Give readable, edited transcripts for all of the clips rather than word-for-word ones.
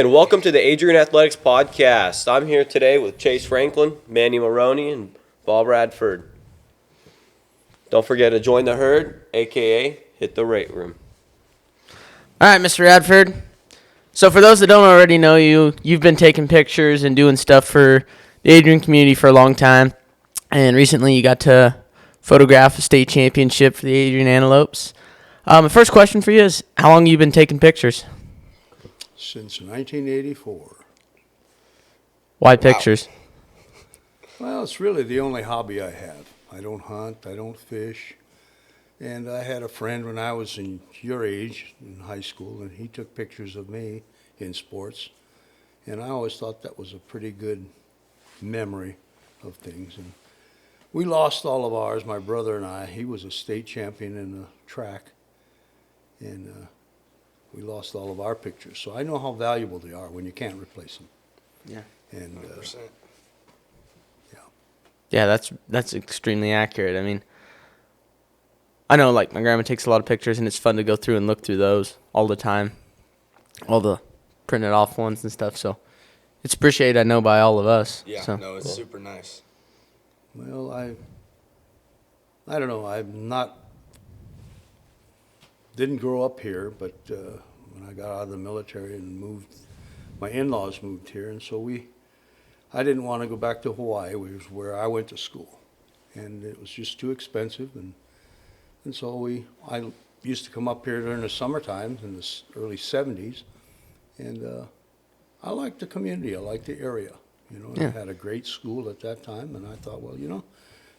Welcome to the Adrian Athletics Podcast. I'm here today with Chase Franklin, Manny Maroney, and Bob Radford. Don't forget to join the herd, a.k.a. hit the weight room. All right, Mr. Radford. So for those that don't already know you, you've been taking pictures and doing stuff for the Adrian community for a long time. And recently you got to photograph a state championship for the Adrian Antelopes. The first question for you is, how long have you been taking pictures? Since 1984. Why pictures? Well, it's really the only hobby I have. I don't hunt, I don't fish. And I had a friend when I was in your age, in high school, and he took pictures of me in sports. And I always thought that was a pretty good memory of things. And we lost all of ours, my brother and I. He was a state champion in the track. And we lost all of our pictures. So I know how valuable they are when you can't replace them. Yeah. And 100%. Yeah, that's extremely accurate. I mean, I know, like, my grandma takes a lot of pictures, and it's fun to go through and look through those all the time, all the printed off ones and stuff. So it's appreciated, I know, by all of us. Yeah, so. no, it's super nice. well, I don't know. Didn't grow up here, but when I got out of the military and moved, my in-laws moved here, and so I didn't want to go back to Hawaii, which was where I went to school, and it was just too expensive, and so I used to come up here during the summertime in the early 70s, and I liked the community, I liked the area, and Yeah. I had a great school at that time, and I thought, well,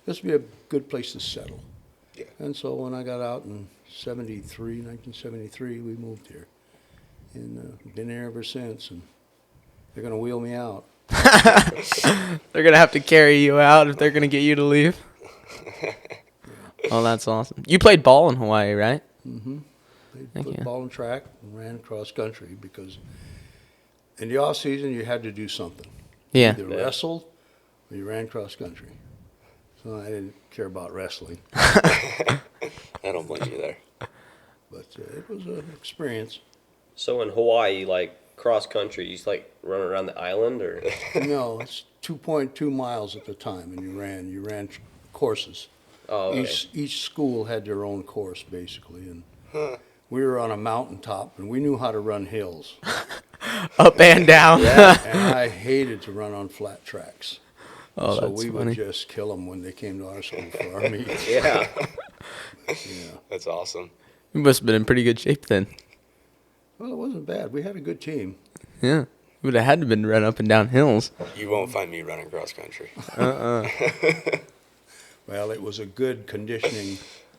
this would be a good place to settle. Yeah. And so when I got out in 1973, we moved here. And been here ever since. And they're going to wheel me out. They're going to have to carry you out if they're going to get you to leave. Oh, that's awesome. You played ball in Hawaii, right? Mm-hmm. Played Thank you. football and track and ran cross country because in the off season you had to do something. Yeah. Either wrestled or you ran cross country. So I didn't care about wrestling. I don't blame you there. But it was an experience. So in Hawaii, like cross country, you just like run around the island, or? No, it's 2.2 miles at the time, and you ran courses. Oh, okay. Each school had their own course, basically, and we were on a mountaintop, and we knew how to run hills. Up and down. Yeah. And I hated to run on flat tracks. Oh, so that's we funny. would just kill them when they came to our school for our meets. Yeah. Yeah. That's awesome. You must have been in pretty good shape then. Well, it wasn't bad. We had a good team. Yeah. You would have had to been run up and down hills. You won't find me running cross country. Well, it was a good conditioning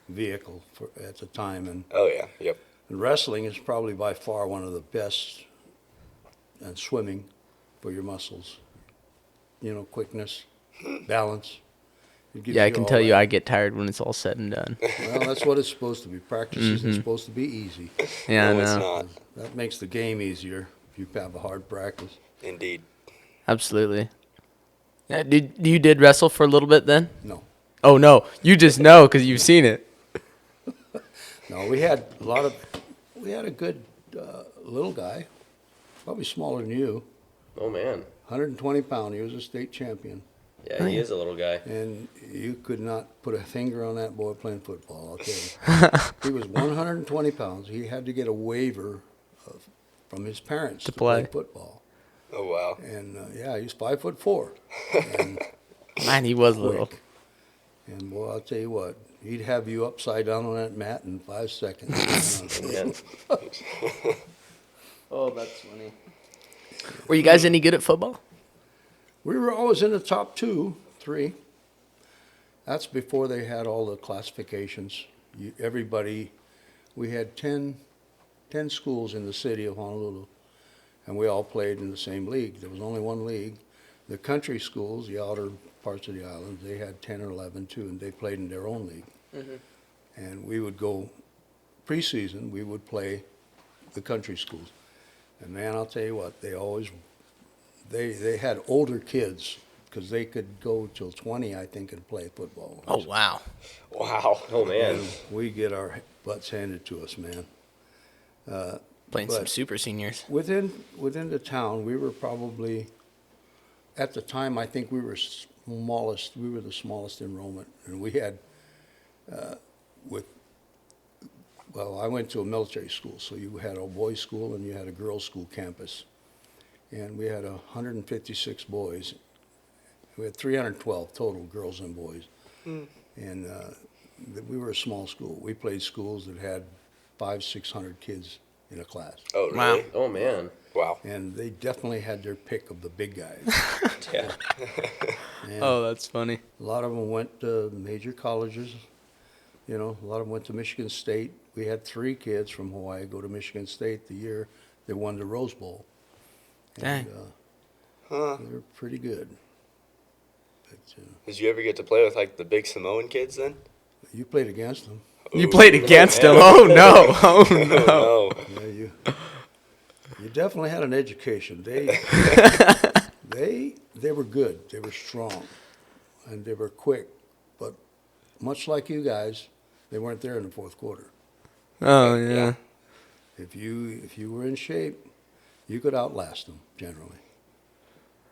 vehicle at the time, and Oh, yeah. Yep. wrestling is probably by far one of the best, and swimming for your muscles. Quickness, balance. It gives Yeah, I can all tell you that. I get tired when it's all said and done. Well, that's what it's supposed to be. Practice isn't supposed to be easy. Yeah, No, I it's know. not. That makes the game easier if you have a hard practice. Indeed. Absolutely. Yeah, you did wrestle for a little bit then? No. Oh, no. You just know because you've seen it. No, we had a good little guy, probably smaller than you, Oh, man. 120 pound. He was a state champion. Yeah, he is a little guy. And you could not put a finger on that boy playing football, I'll tell you. He was 120 pounds. He had to get a waiver from his parents to play football. Oh, wow. And, he's 5'4". And Man, he was little. quick. And, boy, I'll tell you what, he'd have you upside down on that mat in 5 seconds. Man. Oh, that's funny. Were you guys any good at football? We were always in the top 2, 3. That's before they had all the classifications. We had 10 schools in the city of Honolulu, and we all played in the same league. There was only one league. The country schools, the outer parts of the island, they had 10 or 11 too, and they played in their own league. Mm-hmm. And we would go preseason, we would play the country schools. And man, I'll tell you what, they had older kids because they could go till 20, I think, and play football. Oh, wow. Wow. Oh man. And we get our butts handed to us, man. Playing some But- super seniors. Within the town, we were probably, at the time, I think we were smallest. We were the smallest enrollment, and we had, I went to a military school, so you had a boys' school and you had a girls' school campus, and we had 156 boys. We had 312 total, girls and boys, and we were a small school. We played schools that had 500-600 kids in a class. Oh, Wow. really? Oh man. Wow. And they definitely had their pick of the big guys. Yeah. And Oh, that's funny. a lot of them went to major colleges. You know, a lot of them went to Michigan State. We had 3 kids from Hawaii go to Michigan State the year they won the Rose Bowl. Dang. And, they were pretty good. But Did you ever get to play with like the big Samoan kids then? you played against them. You Ooh. played against him. Oh, no. Oh, no. Oh, Yeah, you definitely had an education. They were good. They were strong, and they were quick. But much like you guys, they weren't there in the fourth quarter. Oh, yeah. Yeah. If you were in shape, you could outlast them generally.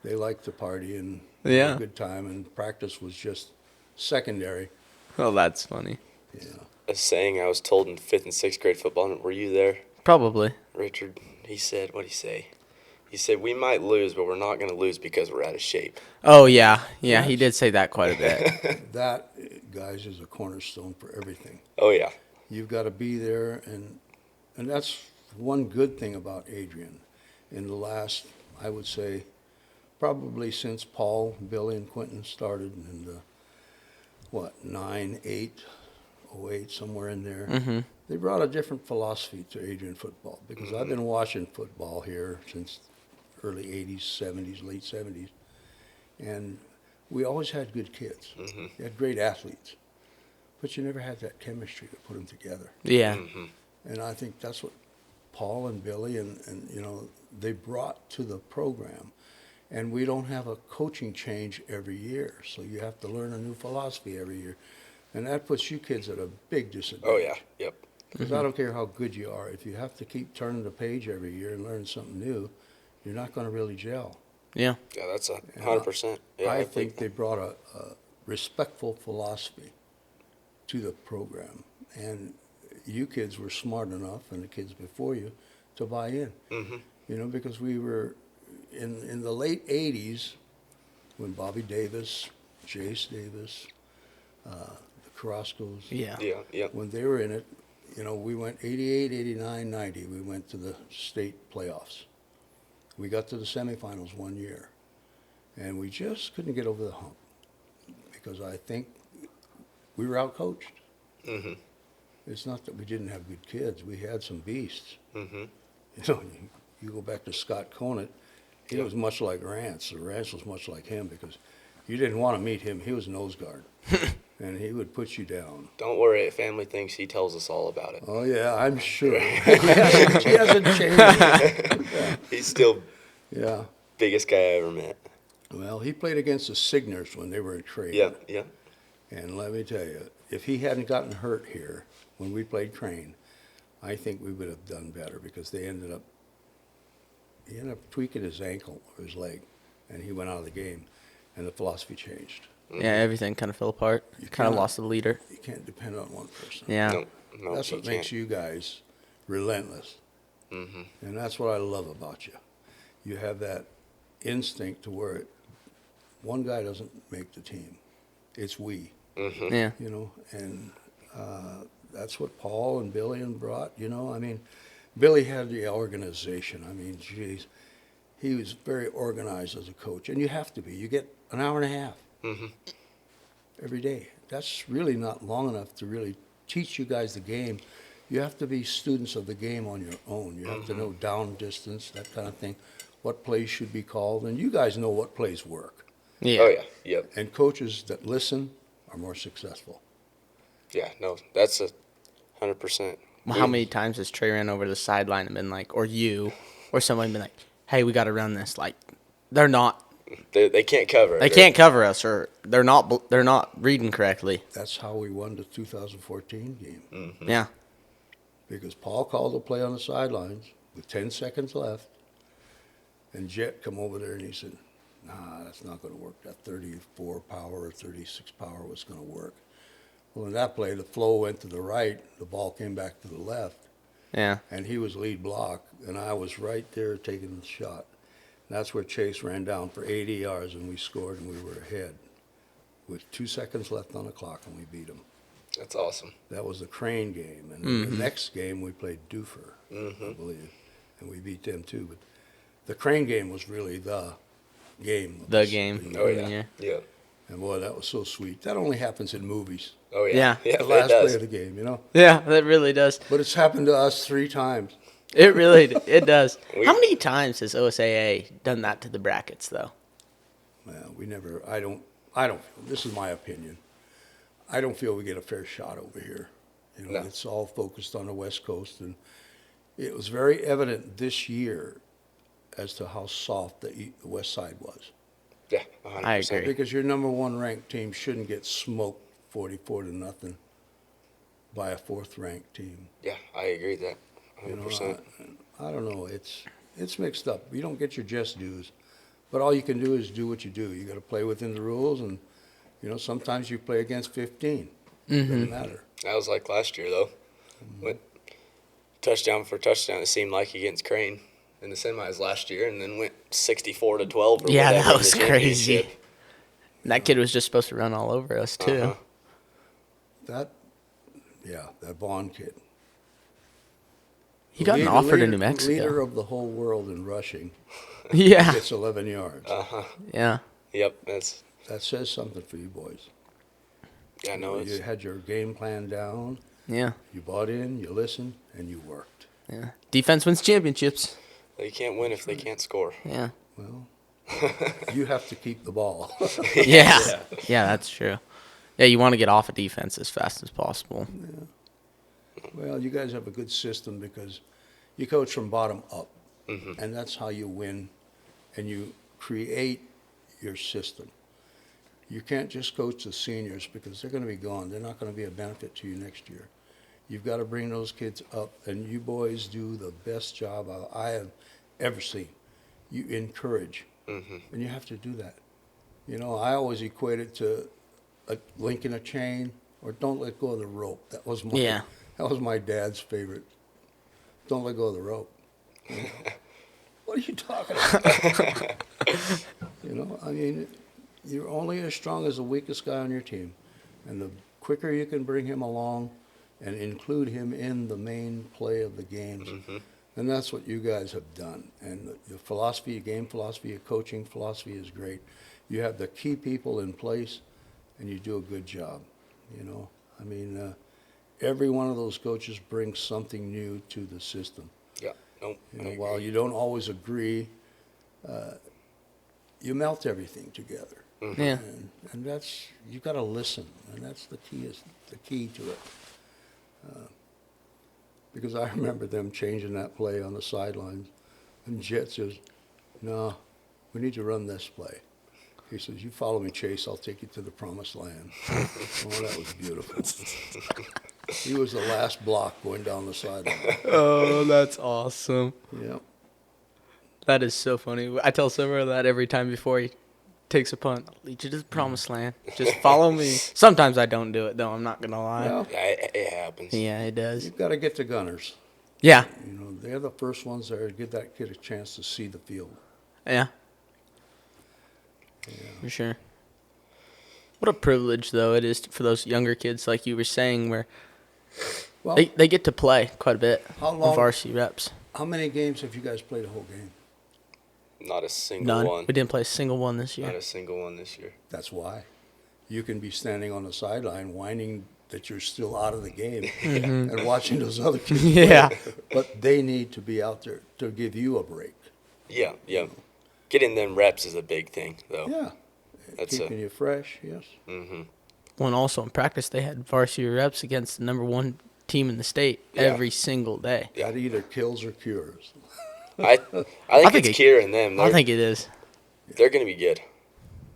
They liked to party and have Yeah. a good time, and practice was just secondary. Oh, that's funny. Yeah. a saying I was told in 5th and 6th grade football. Were you there, Probably. Richard? He said, what'd he say? He said, we might lose, but we're not going to lose because we're out of shape. Oh, yeah. Yeah, he did say that quite a bit. That, guys, is a cornerstone for everything. Oh, yeah. You've got to be there, and that's one good thing about Adrian. In the last, I would say, probably since Paul, Billy, and Quentin started in the, 9, 8, 08, somewhere in there, Mm-hmm. they brought a different philosophy to Adrian football, because I've been watching football here since early 80s, 70s, late 70s, and we always had good kids. You had great athletes, but you never had that chemistry to put them together. Yeah. And I think that's what Paul and Billy and they brought to the program. And we don't have a coaching change every year, so you have to learn a new philosophy every year. And that puts you kids at a big disadvantage. Oh, yeah. Yep. Because I don't care how good you are. If you have to keep turning the page every year and learn something new, you're not going to really gel. Yeah. Yeah, that's 100%. Yeah, I think they brought a respectful philosophy to the program. And you kids were smart enough, and the kids before you, to buy in. Because we were in the late 80s when Bobby Davis, Jace Davis, the Carrascos, Yeah. Yeah, yeah. when they were in it, we went 88, 89, 90. We went to the state playoffs. We got to the semifinals one year, and we just couldn't get over the hump because I think we were outcoached. Mm-hmm. It's not that we didn't have good kids. We had some beasts. Mm-hmm. You go back to Scott Conant, he was much like Rance. Rance was much like him because you didn't want to meet him. He was nose guard, and he would put you down. Don't worry, if family thinks he tells us all about it. Oh, yeah, I'm sure. he hasn't changed. He's still Yeah. biggest guy I ever met. Well, he played against the Signers when they were in trade. Yeah, yeah. And let me tell you, if he hadn't gotten hurt here when we played Crane, I think we would have done better because he ended up tweaking his ankle or his leg, and he went out of the game, and the philosophy changed. Yeah, everything kind of fell apart. You Kind of cannot- lost the leader. You can't depend on one person. Yeah. No, That's what makes you guys relentless. Mm-hmm. And that's what I love about you. You have that instinct to where one guy doesn't make the team. It's we, Mm-hmm. Yeah. and that's what Paul and Billy and brought, I mean, Billy had the organization. I mean, geez, he was very organized as a coach, and you have to be. You get an hour and a half every day. That's really not long enough to really teach you guys the game. You have to be students of the game on your own. You have to know down distance, that kind of thing, what plays should be called, and you guys know what plays work. Yeah. Oh, yeah. Yep. And coaches that listen are more successful. Yeah, no, that's 100%. Well, how many times has Trey ran over the sideline and been like, or you, or someone been like, hey, we got to run this? Like, they're not. They can't cover it. They can't cover us, or they're not reading correctly. That's how we won the 2014 game. Yeah. Because Paul called a play on the sidelines with 10 seconds left, and Jet come over there and he said, nah, that's not going to work. That 34 power or 36 power was going to work. Well, in that play, the flow went to the right, the ball came back to the left, Yeah. and he was lead block, and I was right there taking the shot. And that's where Chase ran down for 80 yards, and we scored, and we were ahead with 2 seconds left on the clock, and we beat them. That's awesome. That was the Crane game. And the next game, we played Doofer, I believe, and we beat them too. But the Crane game was really the game. The game. Oh, yeah. Yeah. Yeah. And boy, that was so sweet. That only happens in movies. Oh, yeah. Yeah. Yeah, The it last does. play of the game, you know? Yeah, that really does. But it's happened to us 3 times. It really it does. We- How many times has OSAA done that to the brackets, though? Well, we never, I don't, this is my opinion. I don't feel we get a fair shot over here. You know, No. it's all focused on the West Coast, and it was very evident this year as to how soft the West Side was. Yeah, 100%. I agree. Because your number 1 ranked team shouldn't get smoked 44-0 by a 4th ranked team. Yeah, I agree with that. You know, 100%. I don't know. It's mixed up. You don't get your just dues, but all you can do is do what you do. You got to play within the rules, and you know sometimes you play against 15. Doesn't matter. That was like last year, though. Went touchdown for touchdown, it seemed like, against Crane in the semis last year, and then went 64-12 or Yeah, whatever that in was the crazy. championship. And that kid was just supposed to run all over us, too. That Vaughn kid. He got an Leader- offer to leader- New Mexico. Leader of the whole world in rushing. Yeah. Gets 11 yards. Yeah. Yep, that's, That says something for you boys. yeah, no, You it's, had your game plan down. Yeah. You bought in. You listened, and you worked. Yeah. Defense wins championships. they can't win if they can't score. Yeah. Well, you have to keep the ball. Yeah. Yeah, that's true. Yeah, you want to get off of defense as fast as possible. Well, you guys have a good system because you coach from bottom up, and that's how you win, and you create your system. You can't just coach the seniors because they're going to be gone. They're not going to be a benefit to you next year. You've got to bring those kids up, and you boys do the best job I have ever seen. You encourage, and you have to do that. You know, I always equate it to a link in a chain or don't let go of the rope. That was my dad's favorite. Don't let go of the rope. You know? What are you talking about? You know, I mean, you're only as strong as the weakest guy on your team. And the quicker you can bring him along and include him in the main play of the games, then that's what you guys have done. And the philosophy, your game philosophy, your coaching philosophy is great. You have the key people in place, and you do a good job. You know, I mean, every one of those coaches brings something new to the system. Yeah, nope. You I know, agree. while you don't always agree, you melt everything together. Yeah. And that's, you got to listen, and that's the key to it. Because I remember them changing that play on the sidelines, and Jet says, "No, we need to run this play." He says, "You follow me, Chase. I'll take you to the promised land." Oh, that was beautiful. He was the last block going down the sideline. Oh, that's awesome. Yep. That is so funny. I tell Silver that every time before he takes a punt. I'll lead you to the promised land. Just follow me. Sometimes I don't do it, though. I'm not going to lie. Well, Yeah, it happens. Yeah, it does. you've got to get the gunners. Yeah. You know, they're the first ones that give that kid a chance to see the field. Yeah. For sure. What a privilege, though, it is for those younger kids, like you were saying, where Well, they get to play quite a bit How of long- varsity reps. how many games have you guys played a whole game? Not a single None. one. We didn't play a single one this year. Not a single one this year. That's why. You can be standing on the sideline whining that you're still out of the game and watching those other kids play. Yeah. But they need to be out there to give you a break. Yeah, yeah. Getting them reps is a big thing, though. Yeah. That's Keeping you fresh, yes. Well, and also in practice, they had varsity reps against the number one team in the state every single day. That either kills or cures. I think it's curing them. I think it is. They're going to be good.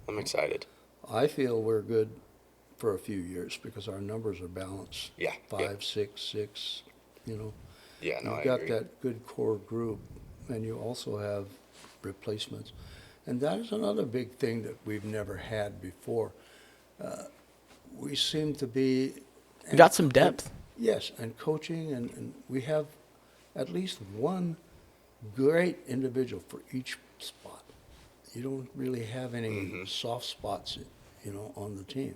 I'm excited. I feel we're good for a few years because our numbers are balanced. Yeah. 5, 6, 6, you know. Yeah, no, I You've got agree. that good core group, and you also have replacements. And that is another big thing that we've never had before. We seem to be... We got some depth. Yes, and coaching, and we have at least one great individual for each spot. You don't really have any soft spots, you know, on the team.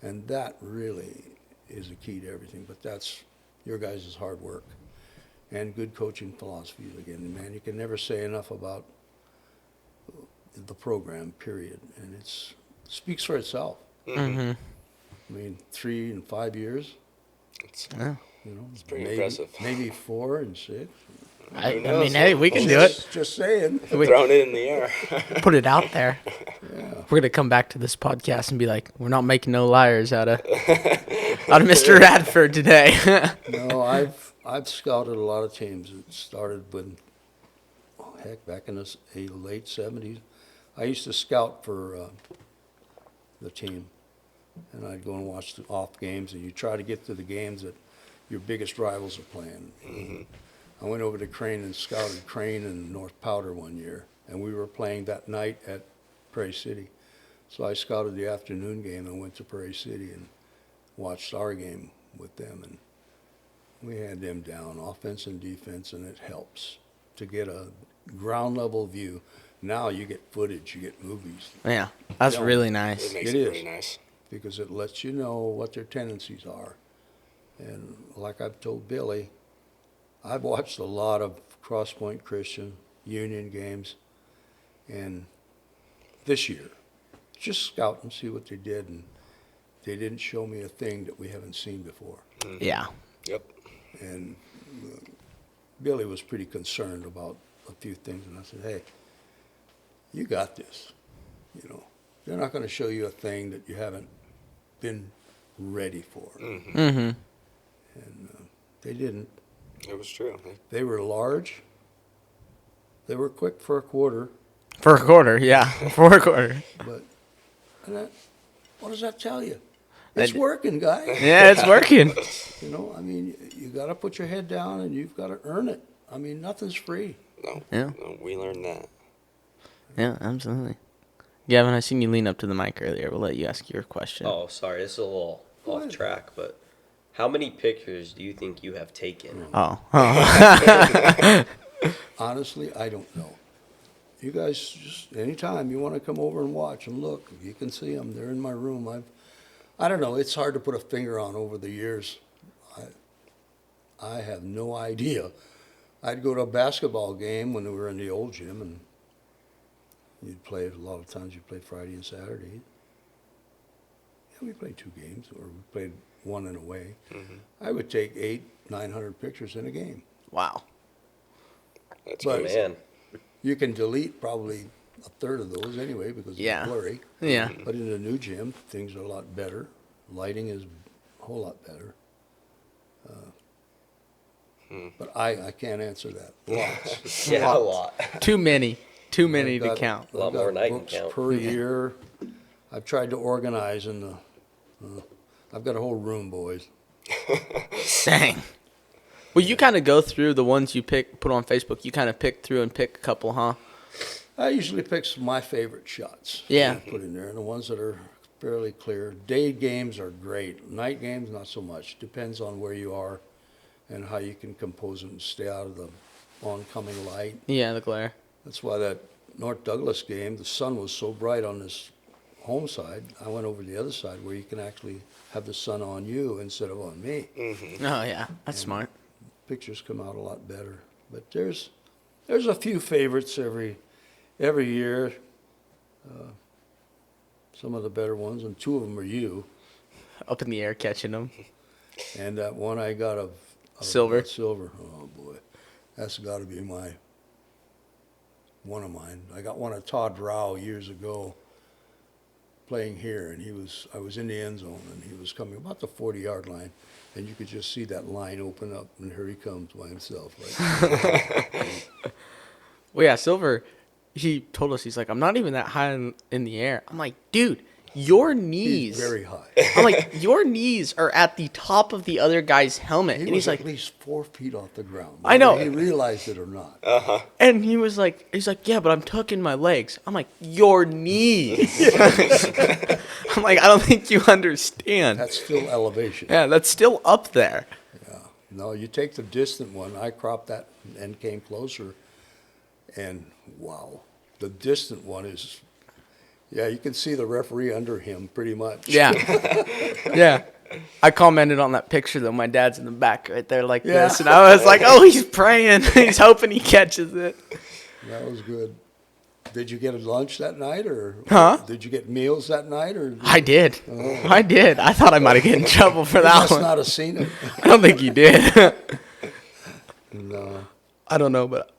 And that really is a key to everything. But that's your guys' hard work and good coaching philosophies. Again, man, you can never say enough about the program, period. And it speaks for itself. Mm-hmm. I mean, 3 and 5 years, Yeah. you know. It's pretty maybe, impressive. Maybe 4 and 6. I knows? mean, hey, we can do it. Just saying. Throwing it in the air. Put it out there. Yeah. We're gonna come back to this podcast and be like, we're not making no liars out of Mr. Radford today. No, I've scouted a lot of teams. It started when, back in the late 70s. I used to scout for the team, and I'd go and watch the off games, and you try to get to the games that your biggest rivals are playing. I went over to Crane and scouted Crane and North Powder one year, and we were playing that night at Prairie City. So I scouted the afternoon game and went to Prairie City and watched our game with them, and we had them down, offense and defense, and it helps to get a ground level view. Now you get footage, you get movies, Yeah, that's Yeah. really It nice. makes It it is. really nice. because it lets you know what their tendencies are. And like I've told Billy, I've watched a lot of Cross Point Christian Union games, and this year, just scout and see what they did, and they didn't show me a thing that we haven't seen before. Yeah. Yep. And Billy was pretty concerned about a few things, and I said, hey, you got this. You know, they're not going to show you a thing that you haven't been ready for. Mm-hmm. And they didn't. It was true. They were large. They were quick for a quarter, For a quarter, yeah. For a quarter. but what does that tell you? It's That- working, guys. Yeah, it's working. You know, I mean, you got to put your head down and you've got to earn it. I mean, nothing's free. No. Yeah. No, we learned that. Yeah, absolutely. Gavin, I seen you lean up to the mic earlier. We'll let you ask your question. Oh, sorry, this is a little Go off ahead. track, but how many pictures do you think you have taken? Oh. Honestly, I don't know. You guys, just anytime you want to come over and watch and look, you can see them. They're in my room. I don't know. It's hard to put a finger on over the years. I have no idea. I'd go to a basketball game when we were in the old gym, and you'd play a lot of times. You play Friday and Saturday. Yeah, we played 2 games, or we played one in a way. I would take 800-900 pictures in a game. Wow. That's But- crazy. Man, You can delete probably a third of those anyway because Yeah. it's blurry. Yeah. But in the new gym, things are a lot better. Lighting is a whole lot better. But I can't answer that. Lots. yeah, a lot. Too many. Too many I've to got- count. A lot I've got more than I can books count. per year. I've tried to organize in the. I've got a whole room, boys. Dang. Well, you kind of go through the ones you put on Facebook. You kind of pick through and pick a couple, huh? I usually pick some of my favorite shots. Yeah. to Put in there, and the ones that are fairly clear. Day games are great. Night games, not so much. Depends on where you are and how you can compose it and stay out of the oncoming light. Yeah, the glare. That's why that North Douglas game, the sun was so bright on this home side. I went over to the other side where you can actually have the sun on you instead of on me. Oh, yeah. That's smart. Pictures come out a lot better. But there's a few favorites every every year, some of the better ones, and 2 of them are you. Up in the air catching them. And that one I got of Silver. silver. Oh boy, that's got to be one of mine. I got one of Todd Rao years ago, playing here, and I was in the end zone, and he was coming about the 40-yard line, and you could just see that line open up, and here he comes by himself. Right? Well, yeah, Silver, he told us, he's like, I'm not even that high in the air. I'm like, dude, your knees. He's very high. I'm like, your knees are at the top of the other guy's helmet. He and was he's like, at least 4 feet off the ground. I know. Whether he realized it or not. and he's like, yeah, but I'm tucking my legs. I'm like, your knees. I'm like, I don't think you understand. That's still elevation. Yeah, that's still up there. Yeah. No, you take the distant one. I cropped that and came closer, and wow, the distant one is. Yeah, you can see the referee under him pretty much. Yeah. Yeah. I commented on that picture, though. My dad's in the back right there like this. And I was like, oh, he's praying. He's hoping he catches it. That was good. Did you get a lunch that night, or did you get meals that night, or? I did. I did. I thought I might have get in trouble for You that must one. not have seen it. I don't think you did. No. I don't know, but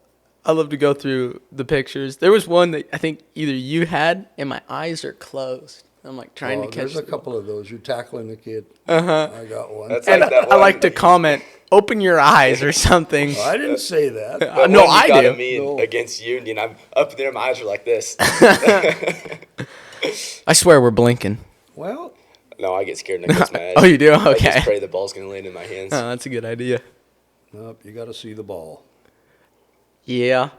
I love to go through the pictures. There was one that I think either you had, and my eyes are closed. I'm like trying to catch. There's a the ball. couple of those. You're tackling the kid. I got one. That's And like that I one. like to comment, open your eyes or something. I didn't say that. But No, when you I got do. at me No. against Union, I'm up there. My eyes are like this. I swear we're blinking. Well, No, I get scared and I close my eyes. Oh, you do? I Okay. just pray the ball's gonna land in my hands. Oh, that's a good idea. nope, you got to see the ball. Yeah,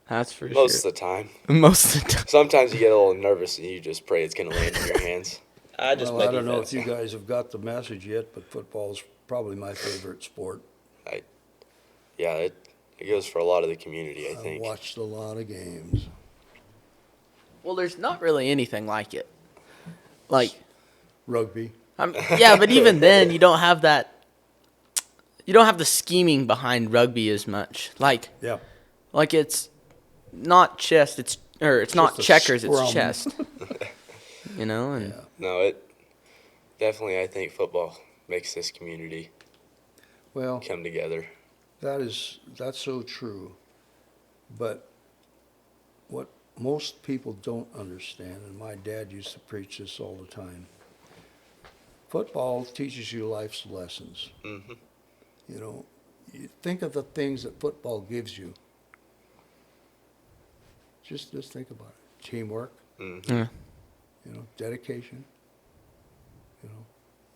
that's for Most sure. of the time. Most of the time. Sometimes you get a little nervous and you just pray it's gonna land in your hands. I just Well, I make don't know if events. you guys have got the message yet, but football's probably my favorite sport. Yeah, it goes for a lot of the community, I I've think. watched a lot of games. Well, there's not really anything like it. Like, Rugby. yeah, but even then, you don't have that. You don't have the scheming behind rugby as much. Like Yeah. it's not chess. It's not Just a checkers. scrum. It's chess. You know, and Yeah. No, it definitely, I think football makes this community Well, come together. that's so true. But what most people don't understand, and my dad used to preach this all the time, football teaches you life's lessons. Hmm. You know, you think of the things that football gives you. Just think about it. Teamwork, yeah. you know, dedication, you know,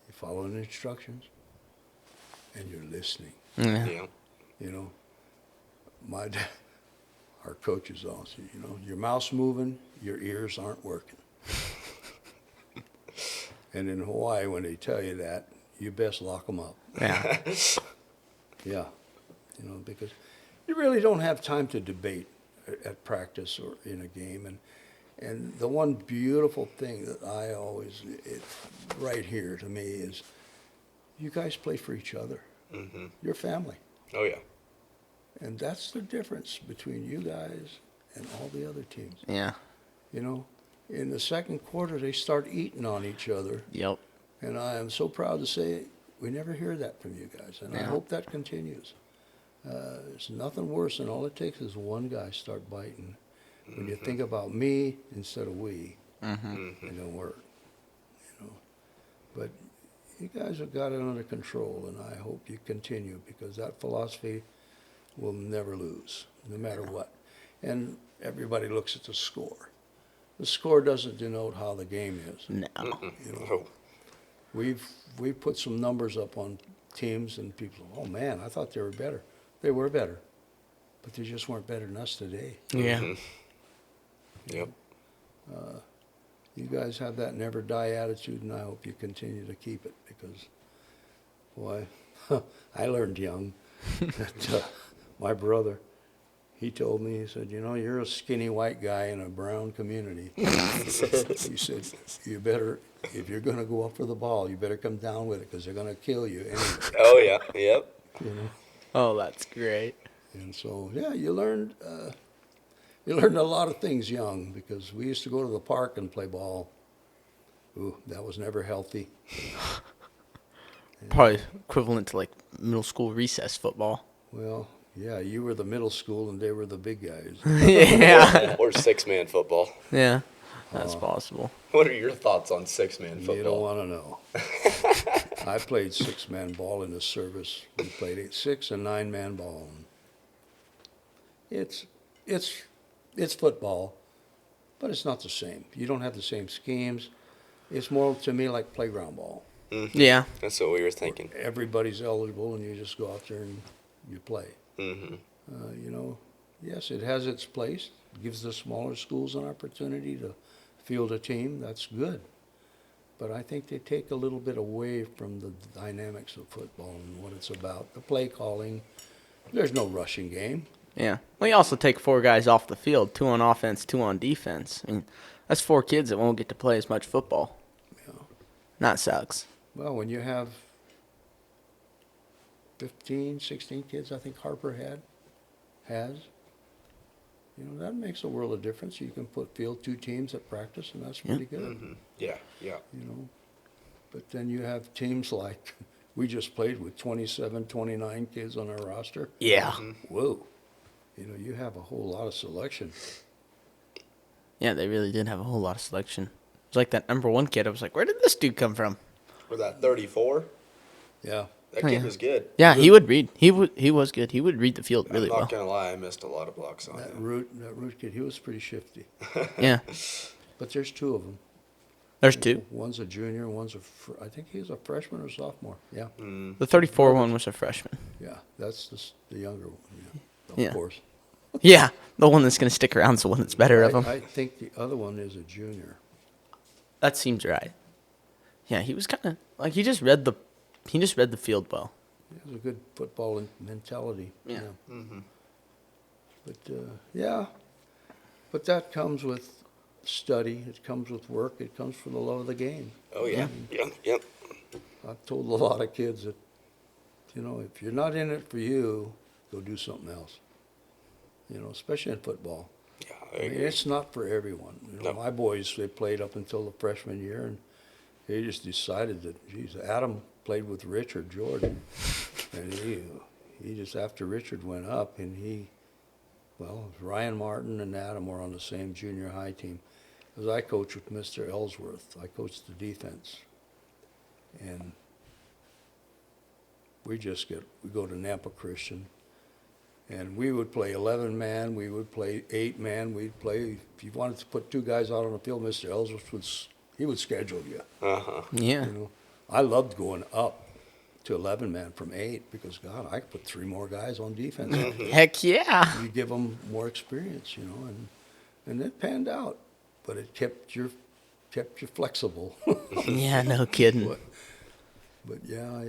you're following the instructions, and you're listening. Yeah. Yeah. You know, my dad, our coaches also, you know, your mouth's moving, your ears aren't working. And in Hawaii, when they tell you that, you best lock them up. Yeah. Yeah, you know, because you really don't have time to debate at practice or in a game. And the one beautiful thing that I always, right here to me is, you guys play for each other. Hmm. You're family. Oh, yeah. And that's the difference between you guys and all the other teams. Yeah. You know, in the second quarter, they start eating on each other. Yep. And I am so proud to say we never hear that from you guys. And I Yeah. hope that continues. There's nothing worse than all it takes is one guy start biting. When you think about me instead of we, it don't work. You know, but you guys have got it under control, and I hope you continue, because that philosophy will never lose, no matter what. And everybody looks at the score. The score doesn't denote how the game is. No. You know, Oh, we've put some numbers up on teams, and people, oh man, I thought they were better. They were better, but they just weren't better than us today. Yeah. mhm. Yep. You guys have that never die attitude, and I hope you continue to keep it, because, boy, I learned young that my brother, he told me, he said, you know, you're a skinny white guy in a brown community. He said, you better, if you're going to go up for the ball, you better come down with it, because they're going to kill you anyway. Oh, yeah. Yep. You know? Oh, that's great. And so, yeah, you learned, You learned a lot of things young because we used to go to the park and play ball. Ooh, that was never healthy. Probably equivalent to like middle school recess football. Well, yeah, you were the middle school and they were the big guys. Yeah. Or 6-man football. Yeah. That's possible. What are your thoughts on 6-man football? You don't want to know. I played 6-man ball in the service. We played 6 and 9-man ball. It's football, but it's not the same. You don't have the same schemes. It's more to me like playground ball. Mm-hmm. Yeah. That's what we were thinking. Everybody's eligible, and you just go out there and you play. Mm-hmm. Yes, it has its place. It gives the smaller schools an opportunity to field a team. That's good. But I think they take a little bit away from the dynamics of football and what it's about. The play calling, there's no rushing game. Yeah. Well, you also take 4 guys off the field, 2 on offense, 2 on defense. I mean, that's 4 kids that won't get to play as much football. Yeah. That sucks. Well, when you have 15, 16 kids, I think Harper has, that makes a world of difference. You can field 2 teams at practice, and that's pretty good. Mm-hmm. Yeah, yeah. But then you have teams like we just played with 27, 29 kids on our roster. Yeah. Whoa. You have a whole lot of selection. Yeah, they really did have a whole lot of selection. It's like that number 1 kid. I was like, where did this dude come from? For that 34, Yeah. that Oh, kid yeah. was good. Yeah, he would read. He was good. He would read the field really I'm not well. going to lie, I missed a lot of blocks on That him. root kid, he was pretty shifty. Yeah. But there's 2 of them. There's 2. One's a junior, I think he's a freshman or sophomore. Yeah. Mm. The 34 one was a freshman. Yeah, that's the younger one. Yeah, of Yeah. course. Yeah, the one that's going to stick around is the one that's better of them. I think the other one is a junior. That seems right. Yeah, he was kind of like he just read the field well. He has a good football mentality. Yeah. Mm-hmm. But that comes with study. It comes with work. It comes from the love of the game. Oh, yeah. Yep. I've told a lot of kids that, if you're not in it for you, go do something else. Especially in football. Yeah, I mean, it's not for everyone. No. My boys, they played up until the freshman year, and they just decided that, geez, Adam played with Richard Jordan. And he just, after Richard went up, and Ryan Martin and Adam were on the same junior high team. Because I coached with Mr. Ellsworth. I coached the defense. And we go to Nampa Christian. And we would play 11-man, we would play 8-man, we'd play, if you wanted to put 2 guys out on the field, Mr. Ellsworth would schedule you. Uh-huh. Yeah. I loved going up to 11-man from 8 because, God, I could put 3 more guys on defense. Heck yeah. You give them more experience, and it panned out. But it kept you flexible. Yeah, no kidding. But yeah,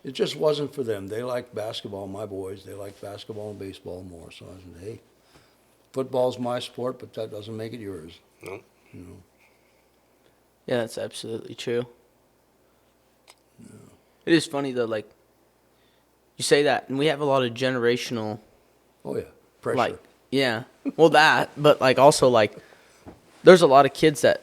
it just wasn't for them. They liked basketball, my boys. They liked basketball and baseball more. So I said, hey, football's my sport, but that doesn't make it yours. No. Yeah, that's absolutely true. It is funny though, like you say that, and we have a lot of generational, Oh, yeah, pressure. like, yeah, well that, but like also like, there's a lot of kids that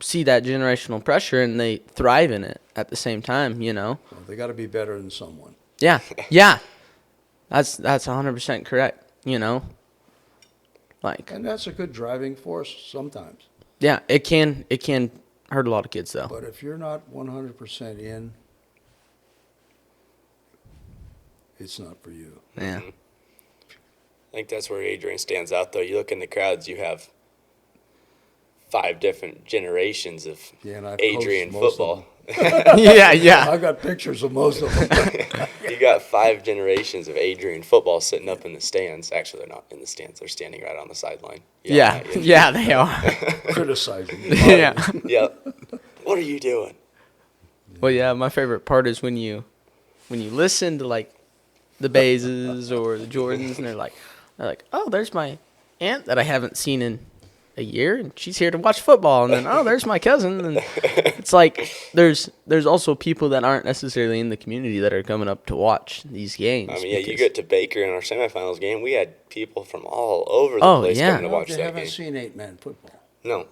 see that generational pressure and they thrive in it at the same time, Well, they got to be better than someone. Yeah, yeah, that's 100% correct. Like, And that's a good driving force sometimes. yeah, it can hurt a lot of kids though. But if you're not 100% in, it's not for you. Yeah, I think that's where Adrian stands out, though. You look in the crowds, you have 5 different generations of Yeah, and I've Adrian coached most of football. yeah. I've got pictures of most of them. You got 5 generations of Adrian football sitting up in the stands. Actually, they're not in the stands. They're standing right on the sideline. Yeah, yeah, they are. Criticizing. Yeah. Yep. What are you doing? Well, yeah, my favorite part is when you listen to like the Bazes or the Jordans, and they're like, oh, there's my aunt that I haven't seen in a year, and she's here to watch football. And then, oh, there's my cousin. And it's like there's also people that aren't necessarily in the community that are coming up to watch these games. I mean, yeah, you get to Baker in our semifinals game. We had people from all over the place coming to Well, watch they that haven't game. seen 8-man football. No.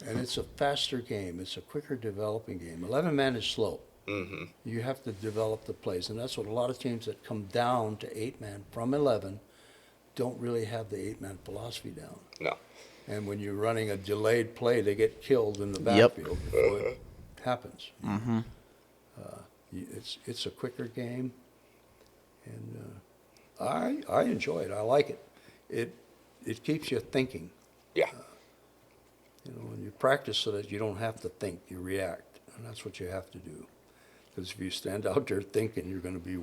And it's a faster game. It's a quicker developing game. 11-man is slow. Mm-hmm. You have to develop the plays. And that's what a lot of teams that come down to 8-man from 11 don't really have the 8-man philosophy down. No. And when you're running a delayed play, they get killed in the Yep. backfield before it happens. Mm-hmm. It's a quicker game. And I enjoy it. I like it. It keeps you thinking. Yeah. And you practice so that you don't have to think, you react, and that's what you have to do. Because if you stand out there thinking, you're going to be,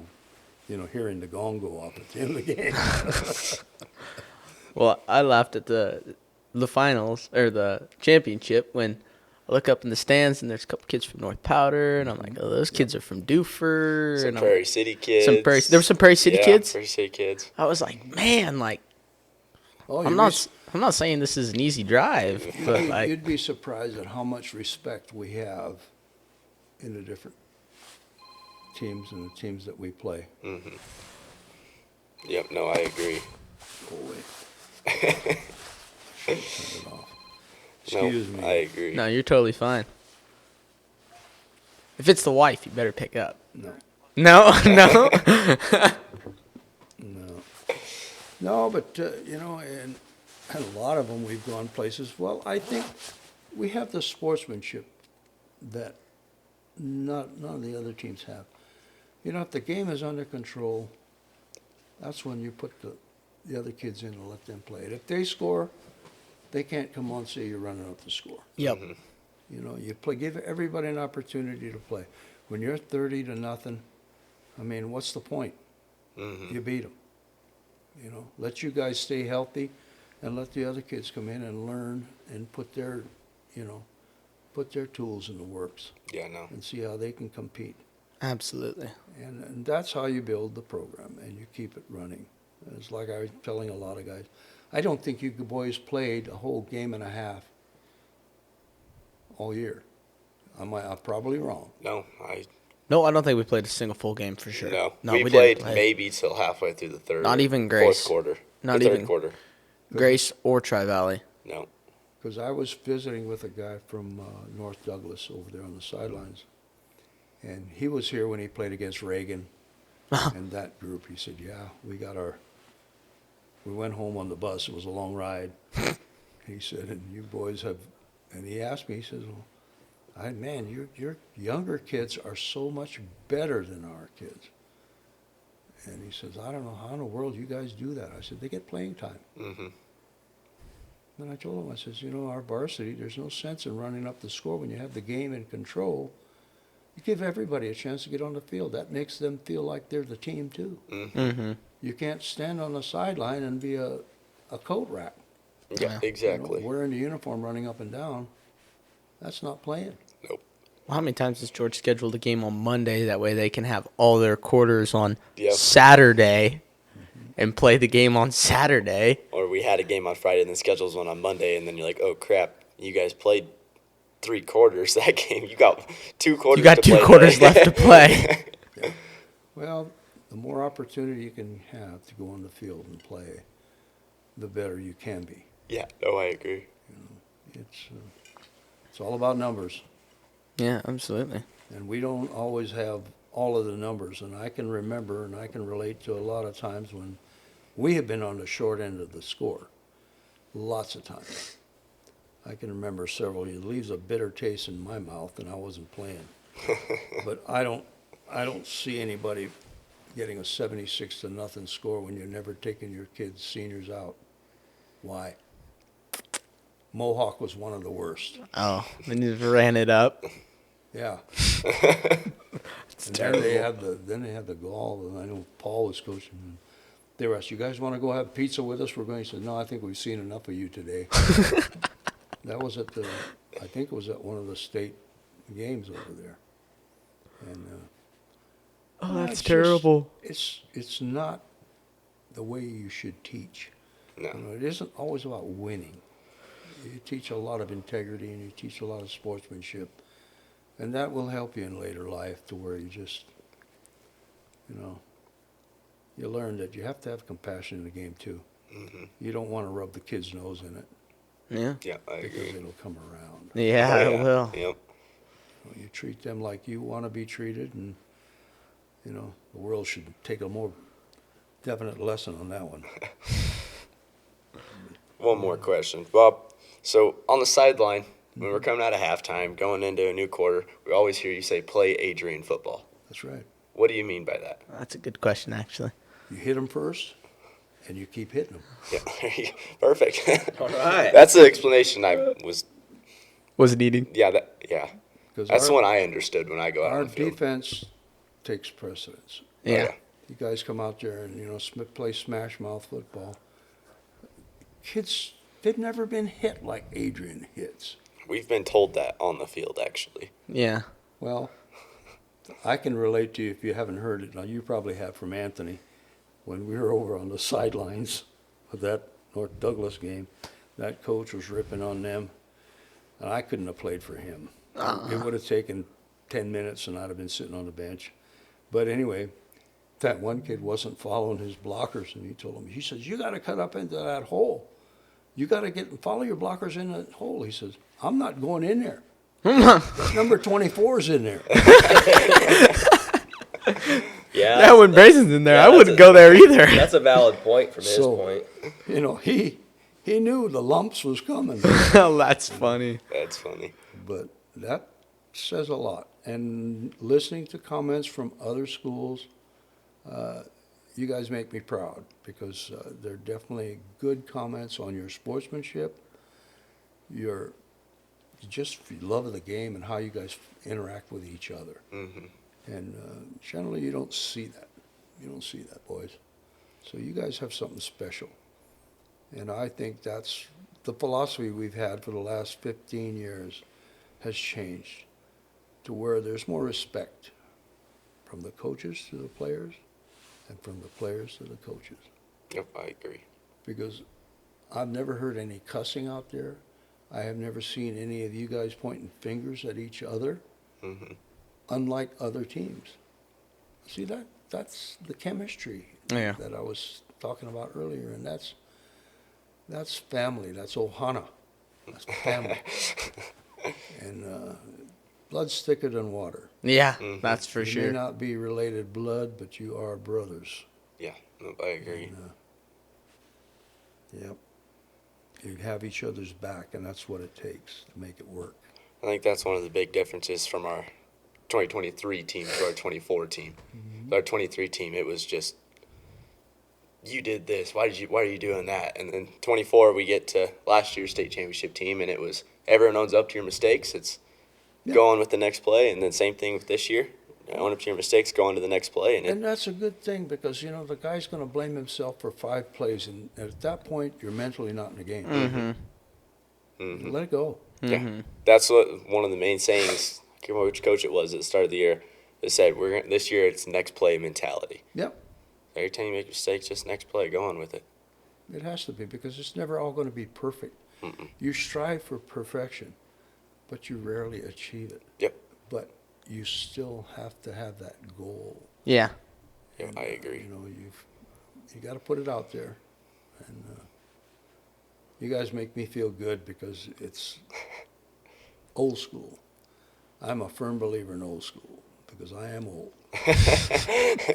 hearing the gong go off at the end of the game. Well, I laughed at the finals or the championship when I look up in the stands and there's a couple kids from North Powder, and I'm like, oh, those kids are from Doofer. Some and Prairie City kids. There were some Prairie City kids. Prairie City kids. I was like, man, like Oh, I'm not saying this is an easy drive, but like you'd be surprised at how much respect we have in the different teams and the teams that we play. Mm-hmm. Yep, no, I agree. Go away. Turn it off. Excuse me. I agree. no, you're totally fine. If it's the wife, you better pick up. No. No, no. No, but, and a lot of them, we've gone places. Well, I think we have the sportsmanship that none of the other teams have. If the game is under control, that's when you put the other kids in and let them play it. If they score, they can't come on and say you're running up the score. Yep. Mm-hmm. Give everybody an opportunity to play. When you're 30-0, what's the point? Mm-hmm. You beat them. Let you guys stay healthy, and let the other kids come in and learn and put their tools in the works Yeah, no. and see how they can compete. Absolutely. And that's how you build the program and you keep it running. It's like I was telling a lot of guys, I don't think you boys played a whole game and a half all year. I'm probably wrong. No, No, I don't think we played a single full game for sure. no. we We played didn't play. maybe till halfway through the third. Not even Grace. Fourth quarter. Not the third even. quarter. Grace or Tri-Valley. No. Because I was visiting with a guy from North Douglas over there on the sidelines. And he was here when he played against Reagan and that group. He said, yeah, we went home on the bus. It was a long ride. He said, and you boys have, and he asked me, he says, well, your younger kids are so much better than our kids. And he says, I don't know how in the world you guys do that. I said, they get playing time. Mm-hmm. And I told him, I says, our varsity, there's no sense in running up the score when you have the game in control. You give everybody a chance to get on the field. That makes them feel like they're the team too. Mm-hmm. Mm-hmm. You can't stand on the sideline and be a coat rack. Yeah, exactly. Wearing the uniform running up and down. That's not playing. Nope. Well, how many times has George scheduled a game on Monday? That way they can have all their quarters on Yep. Saturday and play the game on Saturday. Or we had a game on Friday and then schedules one on Monday, and then you're like, oh crap, you guys played 3 quarters that game. You got 2 quarters. You got 2 quarters left to play. Well, the more opportunity you can have to go on the field and play, the better you can be. Yeah, no, I agree. It's all about numbers. Yeah, absolutely. And we don't always have all of the numbers. And I can remember and I can relate to a lot of times when we have been on the short end of the score. Lots of times. I can remember several. It leaves a bitter taste in my mouth, and I wasn't playing. But I don't see anybody getting a 76-0 score when you're never taking your kids' seniors out. Why? Mohawk was one of the worst. Oh, then you just ran it up. Yeah. It's And terrible. then they had the gall, and I know Paul was coaching. And they were asked, you guys want to go have pizza with us? We're going. He said, no, I think we've seen enough of you today. That was I think it was at one of the state games over there. And Oh, well, that's it's terrible. it's not the way you should teach. No. It isn't always about winning. you teach a lot of integrity and you teach a lot of sportsmanship. And that will help you in later life to where you just, you learn that you have to have compassion in the game too. Mm-hmm. You don't want to rub the kid's nose in it Yeah. Yeah, I because agree. it'll come around. Yeah, Oh, I yeah. will. Yep. You treat them like you want to be treated, and, the world should take a more definite lesson on that one. One more question, Bob. So on the sideline, when we're coming out of halftime, going into a new quarter, we always hear you say, "Play Adrian football." That's right. What do you mean by that? That's a good question, actually. You hit them first, and you keep hitting them. Yeah, perfect. All right. That's the explanation I was. Was it eating? Yeah, Because that's the one I understood when I go out our on the field. defense takes precedence. Yeah. You guys come out there and, play smash mouth football. Kids, they've never been hit like Adrian hits. We've been told that on the field, actually. Yeah. Well, I can relate to you if you haven't heard it. Now, you probably have from Anthony. When we were over on the sidelines of that North Douglas game, that coach was ripping on them, and I couldn't have played for him. It would have taken 10 minutes, and I'd have been sitting on the bench. But anyway, that one kid wasn't following his blockers, and he told him, he says, "You got to cut up into that hole. You got to follow your blockers in that hole." He says, "I'm not going in there. Number 24 is in there." Yeah. Yeah, when Brayson's in there, Yeah, I that's wouldn't a- go there either. That's a valid point from his So- point. He knew the lumps was coming. That's funny. That's funny. But that says a lot. And listening to comments from other schools, you guys make me proud because they're definitely good comments on your sportsmanship, your love of the game, and how you guys interact with each other. Mm-hmm. And generally, you don't see that. You don't see that, boys. So you guys have something special. And I think that's the philosophy we've had for the last 15 years has changed to where there's more respect from the coaches to the players and from the players to the coaches. Yep, I agree. Because I've never heard any cussing out there. I have never seen any of you guys pointing fingers at each other, Mm-hmm. unlike other teams. See that? That's the chemistry Yeah. that I was talking about earlier, and that's family. That's Ohana. That's family. And blood's thicker than water. Yeah, Mhm. that's for You may sure. not be related blood, but you are brothers. Yeah, nope, I agree. And, yep. You have each other's back, and that's what it takes to make it work. I think that's one of the big differences from our 2023 team to our 24 team. Our 23 team, it was just, you did this. Why are you doing that? And then 24, we get to last year's state championship team, and it was everyone owns up to your mistakes. It's Yeah. go on with the next play, and then same thing with this year. Own up to your mistakes, go on to the next play, And that's a good thing because, the guy's going to blame himself for 5 plays, and at that point, you're mentally not in the game. Mhm. Let it go. Yeah, that's what one of the main sayings. I can't remember which coach it was at the start of the year. They said this year it's next play mentality. Yep. Every time you make mistakes, just next play, go on with it. It has to be because it's never all going to be perfect. Mm-mm. You strive for perfection, but you rarely achieve it. Yep. But you still have to have that goal. Yeah. Yeah, I agree. You got to put it out there, and you guys make me feel good because it's old school. I'm a firm believer in old school because I am old.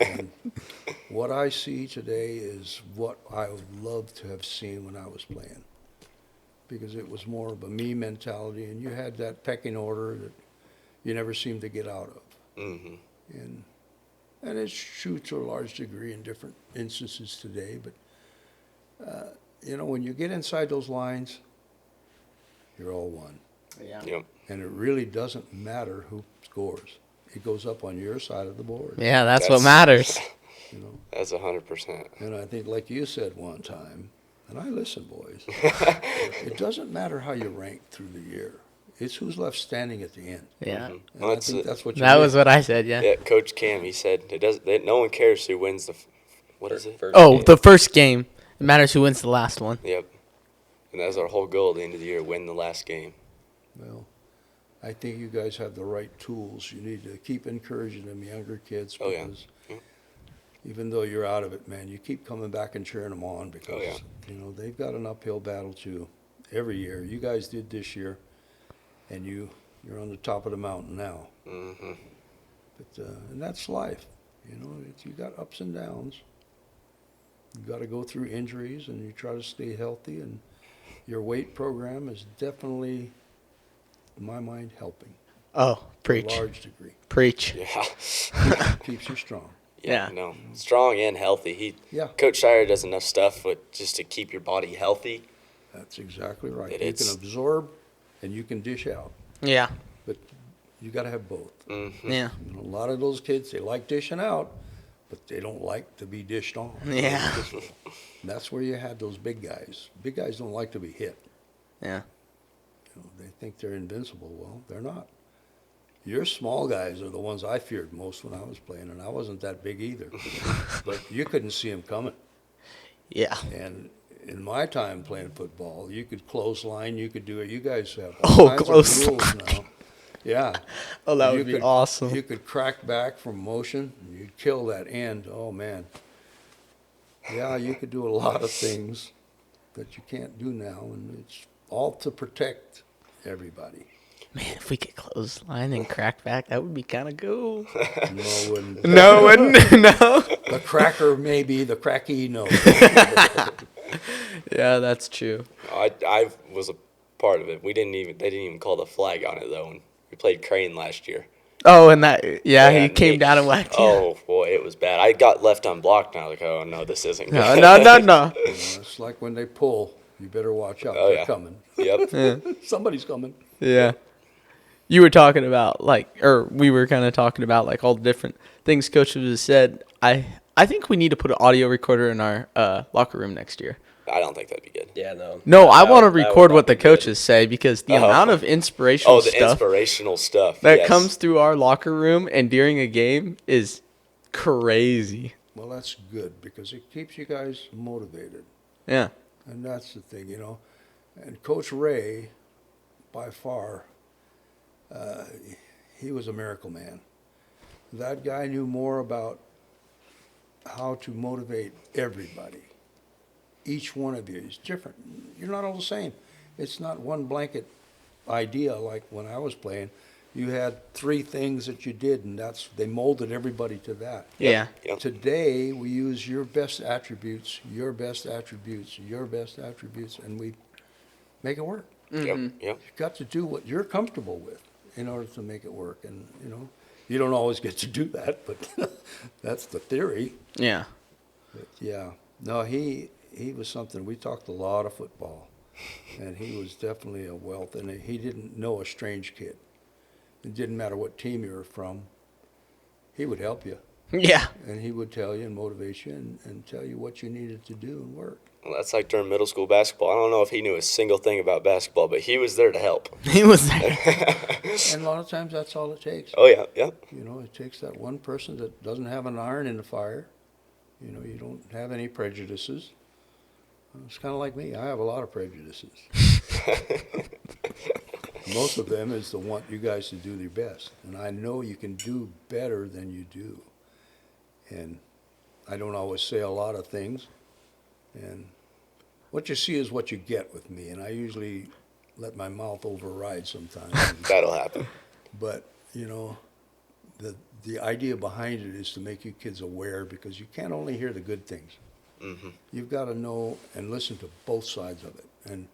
And what I see today is what I would love to have seen when I was playing, because it was more of a me mentality, and you had that pecking order that you never seemed to get out of. Mm-hmm. And it's true to a large degree in different instances today, but when you get inside those lines, you're all one. Yeah. Yep. And it really doesn't matter who scores. It goes up on your side of the board. Yeah, that's what matters. You know? That's 100%. And I think, like you said one time, and I listen, boys, it doesn't matter how you rank through the year. It's who's left standing at the end. Yeah. And Well, I that's think it. that's what you That mean. was what I said, yeah. Yeah, Coach Cam, he said no one cares who wins what is it? First Oh, game. the first game. It matters who wins the last one. Yep. And that's our whole goal at the end of the year, win the last game. Well, I think you guys have the right tools. You need to keep encouraging them younger kids Oh, yeah. because Yeah. even though you're out of it, man, you keep coming back and cheering them on because, Oh, yeah. they've got an uphill battle too every year. You guys did this year, and you're on the top of the mountain now. Mm-hmm. But and that's life. You got ups and downs. You got to go through injuries, and you try to stay healthy. And your weight program is definitely, in my mind, helping Oh, to a preach. large degree. Preach. Yeah. Keeps you strong. Yeah. No, strong and healthy. Yeah. Coach Shire does enough stuff just to keep your body healthy. That's exactly right. That You can absorb, and you can dish out. Yeah. But you got to have both. Mm-hmm. Yeah. A lot of those kids, they like dishing out, but they don't like to be dished on. Yeah. And that's where you had those big guys. Big guys don't like to be hit. Yeah. They think they're invincible. Well, they're not. Your small guys are the ones I feared most when I was playing, and I wasn't that big either. But you couldn't see them coming. Yeah. And in my time playing football, you could clothesline, you could do it. You guys have Oh, all kinds of clothesline. rules now. Yeah. Oh, that You would be could- awesome. You could crack back from motion, and you'd kill that end. Oh, man. Yeah, you could do a lot of things that you can't do now, and it's all to protect everybody. Man, if we could clothesline and crack back, that would be kind of cool. No, it wouldn't. No, wouldn't no. The cracker, maybe. The cracky, no. Yeah, that's true. I was a part of it. They didn't even call the flag on it though. When we played Crane last year. Oh, and that, yeah, he And came down and whacked you. Oh boy, it was bad. I got left unblocked, and I was like, oh no, this isn't No, good. no. It's like when they pull, you better watch out. Oh, They're yeah. coming. Yep. Somebody's coming. Yeah. You were talking about, we were kind of talking about, all the different things coaches have said. I think we need to put an audio recorder in our locker room next year. I don't think that'd be good. Yeah, no. No, I That want to would- that would record not what the be good. coaches say because the Oh. amount of inspirational Oh, the stuff inspirational stuff that yes. comes through our locker room and during a game is crazy. Well, that's good because it keeps you guys motivated. Yeah. And that's the thing, And Coach Ray, by far, he was a miracle man. That guy knew more about how to motivate everybody. Each one of you is different. You're not all the same. It's not one blanket idea like when I was playing. You had 3 things that you did, and they molded everybody to that. Yeah. Yep. Today, we use your best attributes, your best attributes, your best attributes, and we make it work. Yep. Yep. You've got to do what you're comfortable with in order to make it work. And, you don't always get to do that, but that's the theory. Yeah. But, yeah. No, he was something. We talked a lot of football, and he was definitely a wealth, and he didn't know a strange kid. It didn't matter what team you were from. He would help you, Yeah. and he would tell you and motivate you and tell you what you needed to do and work. Well, that's like during middle school basketball. I don't know if he knew a single thing about basketball, but he was there to help. He was there. And a lot of times that's all it takes. Oh yeah, yeah. It takes that one person that doesn't have an iron in the fire. You don't have any prejudices. It's kind of like me. I have a lot of prejudices. Most of them is to want you guys to do your best. And I know you can do better than you do. And I don't always say a lot of things. And what you see is what you get with me. And I usually let my mouth override sometimes. That'll happen. But, the idea behind it is to make you kids aware because you can't only hear the good things. Mm-hmm. You've got to know and listen to both sides of it. And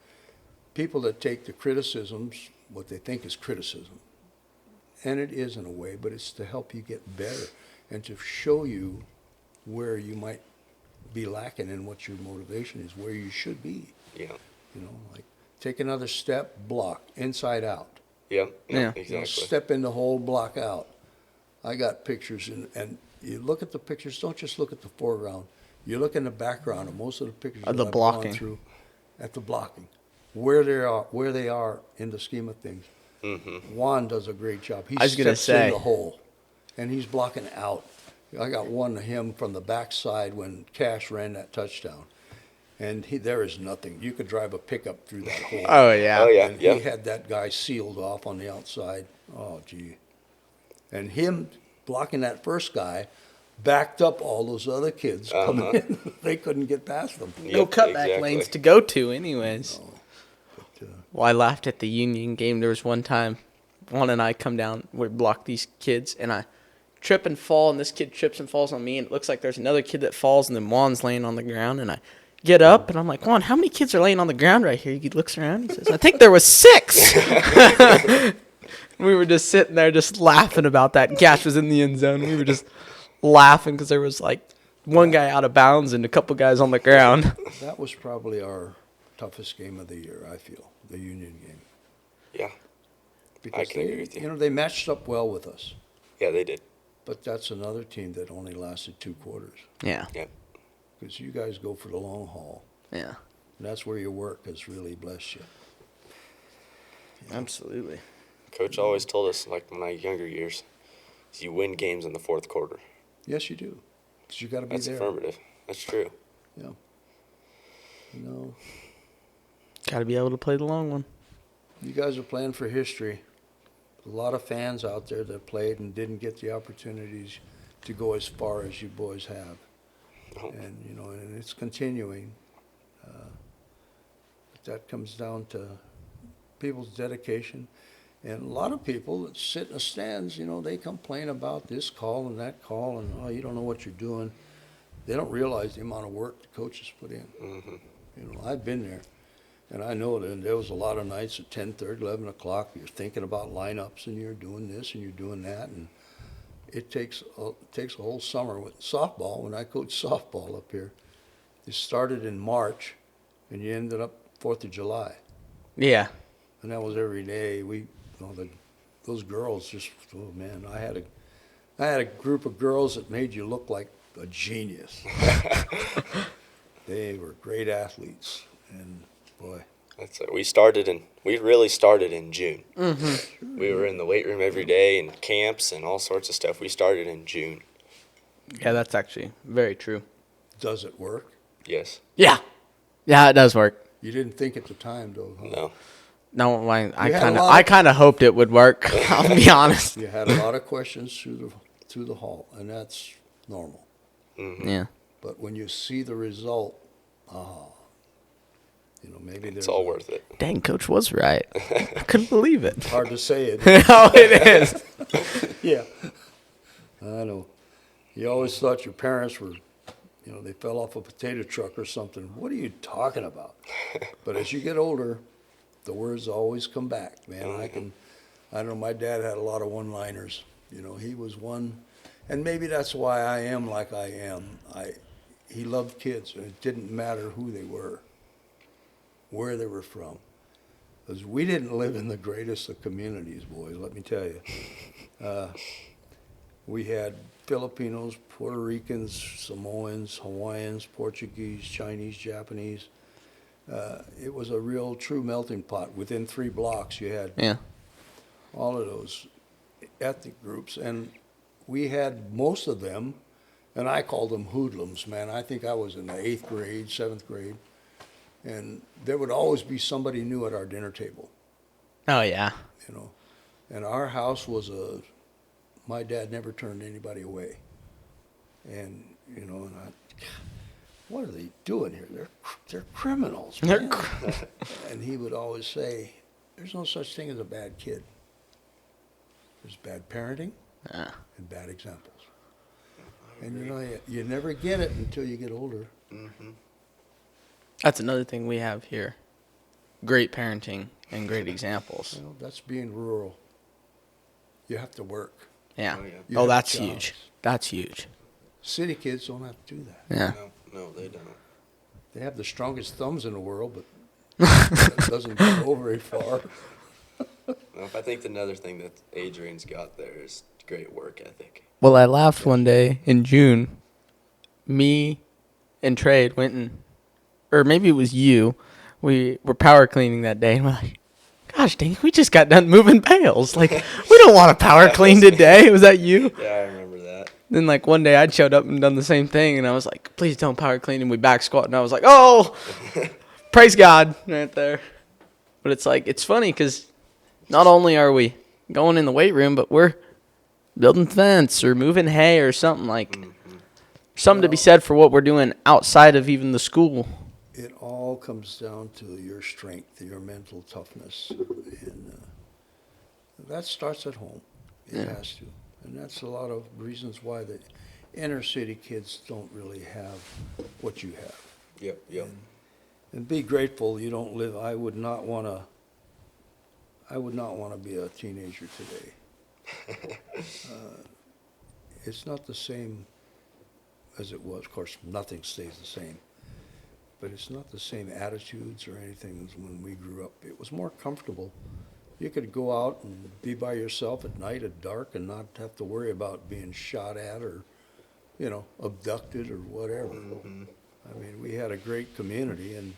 people that take the criticisms, what they think is criticism, and it is in a way, but it's to help you get better and to show you where you might be lacking in what your motivation is, where you should be. Yeah. Like take another step, block, inside out. Yeah. Yeah. Exactly. Step in the hole, block out. I got pictures, and you look at the pictures, don't just look at the foreground. You look in the background of most of the pictures Of that the I've blocking. gone through at the blocking, where they are in the scheme of things. Mm-hmm. Juan does a great job. He I was gonna steps in say. the hole, and he's blocking out. I got one of him from the backside when Cash ran that touchdown. And there is nothing. You could drive a pickup through that hole. Oh yeah. Oh, yeah. And he had that guy sealed off on the outside. Oh, gee. And him blocking that first guy backed up all those other kids coming in. They couldn't get past them. No Yep, cutback exactly. lanes to go to, anyways. No. But, Well, I laughed at the Union game. There was one time, Juan and I come down, we block these kids, and I trip and fall, and this kid trips and falls on me, and it looks like there's another kid that falls, and then Juan's laying on the ground, and I get up, and I'm like, Juan, how many kids are laying on the ground right here? He looks around, he says, I think there was 6. We were just sitting there just laughing about that. Gash was in the end zone. We were just laughing because there was like one guy out of bounds and a couple guys on the ground. that was probably our toughest game of the year, I feel, the Union game. Yeah. Because can they, agree with you. they matched up well with us. Yeah, they did. But that's another team that only lasted 2 quarters. Yeah. Because you guys go for the long haul. Yeah. And that's where your work has really blessed you. Absolutely. Coach always told us, like in my younger years, is you win games in the fourth quarter. Yes, you do. Because you got to be That's there. affirmative. That's true. Yeah. No, Got to be able to play the long one. you guys are playing for history. A lot of fans out there that played and didn't get the opportunities to go as far as you boys have. Oh. And, and it's continuing. But that comes down to people's dedication. And a lot of people that sit in the stands, they complain about this call and that call and, oh, you don't know what you're doing. They don't realize the amount of work the coaches put in. Mm-hmm. I've been there. And I know that there was a lot of nights at 10:30, 11 o'clock, you're thinking about lineups and you're doing this and you're doing that. And it takes a whole summer with softball. When I coached softball up here, it started in March and you ended up 4th of July. Yeah. And that was every day. Those girls just, oh man, I had a group of girls that made you look like a genius. They were great athletes, and boy. That's it. We really started in June. Mm-hmm. We were in the weight room every day and camps and all sorts of stuff. We started in June. Yeah, that's actually very true. Does it work? Yes. Yeah. Yeah, it does work. You didn't think at the time, though, huh? No. No, I had a lot I of- kind of hoped it would work. I'll be honest. You had a lot of questions through the hall, and that's normal. Mm-hmm. Yeah. But when you see the result, maybe there's It's all worth it. Dang, Coach was right. I couldn't believe it. hard to say it. Oh, it is. Yeah, I know. You always thought your parents were, they fell off a potato truck or something. What are you talking about? But as you get older, the words always come back, man. I don't know, my dad had a lot of one-liners. He was one, and maybe that's why I am like I am. He loved kids, and it didn't matter who they were, where they were from. Because we didn't live in the greatest of communities, boys, let me tell you. We had Filipinos, Puerto Ricans, Samoans, Hawaiians, Portuguese, Chinese, Japanese. It was a real true melting pot. Within 3 blocks, you had Yeah. all of those ethnic groups. And we had most of them, and I called them hoodlums, man. I think I was in the 8th grade, 7th grade. And there would always be somebody new at our dinner table, Oh, yeah. And our house was my dad never turned anybody away. And, what are they doing here? They're criminals, man. And he would always say, there's no such thing as a bad kid. There's bad parenting Yeah. and bad examples. And, you never get it until you get older. Mm-hmm. That's another thing we have here. Great parenting and great examples. That's being rural. You have to work. Yeah. Oh, yeah. You Oh, have that's jobs. huge. That's huge. City kids don't have to do that. Yeah. No, they don't. They have the strongest thumbs in the world, but that doesn't go very far. Well, I think another thing that Adrian's got there is great work ethic. Well, I laughed one day in June. Me and Trade went or maybe it was you. We were power cleaning that day, and we're like, gosh dang, we just got done moving bales. Like, we don't want to power clean today. Was that you? Yeah, I remember that. Then like one day I showed up and done the same thing, and I was like, please don't power clean, and we back squat, and I was like, oh, praise God right there. But it's like, it's funny because not only are we going in the weight room, but we're building fence or moving hay or something like something to be said for what we're doing outside of even the school. It all comes down to your strength, your mental toughness, and that starts at home. It has to, and that's a lot of reasons why the inner city kids don't really have what you have. Yep. And be grateful you don't live. I would not want to be a teenager today. It's not the same as it was. Of course, nothing stays the same. But it's not the same attitudes or anything as when we grew up. It was more comfortable. You could go out and be by yourself at night at dark and not have to worry about being shot at or, abducted or whatever. I mean, we had a great community, and